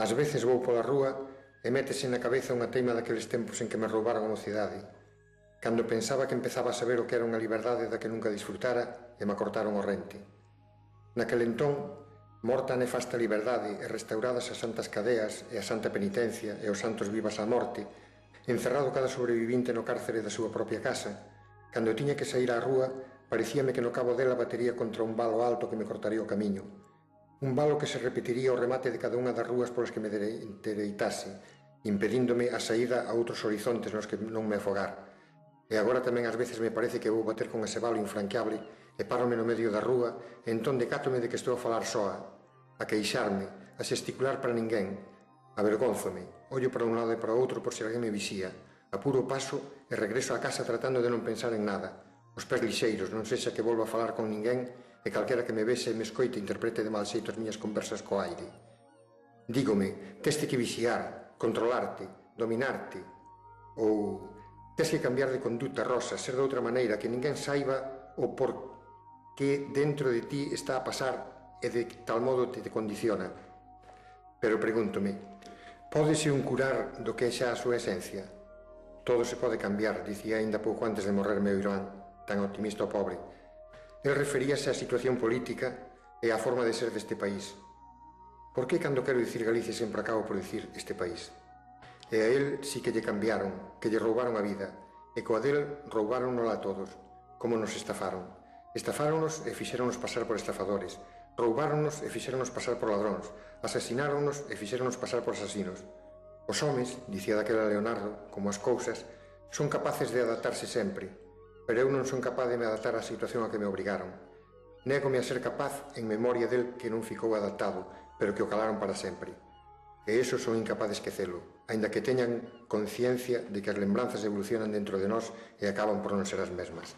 Ás veces vou pola rúa e métese na cabeza unha teima daqueles tempos en que me roubaron a mocidade, cando pensaba que empezaba a saber o que era unha liberdade da que nunca disfrutara e me acortaron o rente. Naquel entón, morta a nefasta liberdade e restauradas as santas cadeas e a santa penitencia e os santos vivas á morte, encerrado cada sobrevivinte no cárcere da súa propia casa, cando tiña que sair á rúa, parecíame que no cabo dela batería contra un valo alto que me cortaría o camiño. Un valo que se repetiría ao remate de cada unha das rúas polas que me dereitase, impedíndome a saída a outros horizontes nos que non me afogar. E agora tamén ás veces me parece que vou bater con ese valo infranqueable e párome no medio da rúa e entón decátome de que estou a falar soa, a queixarme, a xesticular para ninguén. Avergónzome, ollo para un lado e para outro por se alguén me vixía, apuro o paso e regreso á casa tratando de non pensar en nada. Os pés lixeiros, non sexa que volva a falar con ninguén e calquera que me vese e me escoite interprete de mal xeito as miñas conversas co aire. Dígome, teste que vixiar, controlarte, dominarte, ou tes que cambiar de conduta, Rosa, ser de outra maneira, que ninguén saiba o por que dentro de ti está a pasar e de tal modo te condiciona. Pero pregúntome, pódese un curar do que é xa a súa esencia? Todo se pode cambiar, dicía aínda pouco antes de morrer meu irmán, tan optimista o pobre. El referíase á situación política e á forma de ser deste país. Por que cando quero dicir Galicia sempre acabo por dicir este país? E a él sí que lle cambiaron, que lle roubaron a vida, e coa del roubáronnola a todos, como nos estafaron. Estafáronnos e fixéronnos pasar por estafadores, roubáronnos e fixéronnos pasar por ladróns, asasináronnos e fixéronnos pasar por asasinos. Os homes, dicía daquela Leonardo, como as cousas, son capaces de adaptarse sempre, pero eu non son capaz de me adaptar á situación a que me obrigaron. Négome a ser capaz en memoria del que non ficou adaptado, pero que o calaron para sempre. E iso son incapaz de esquecelo, aínda que teñan conciencia de que as lembranzas evolucionan dentro de nós e acaban por non ser as mesmas.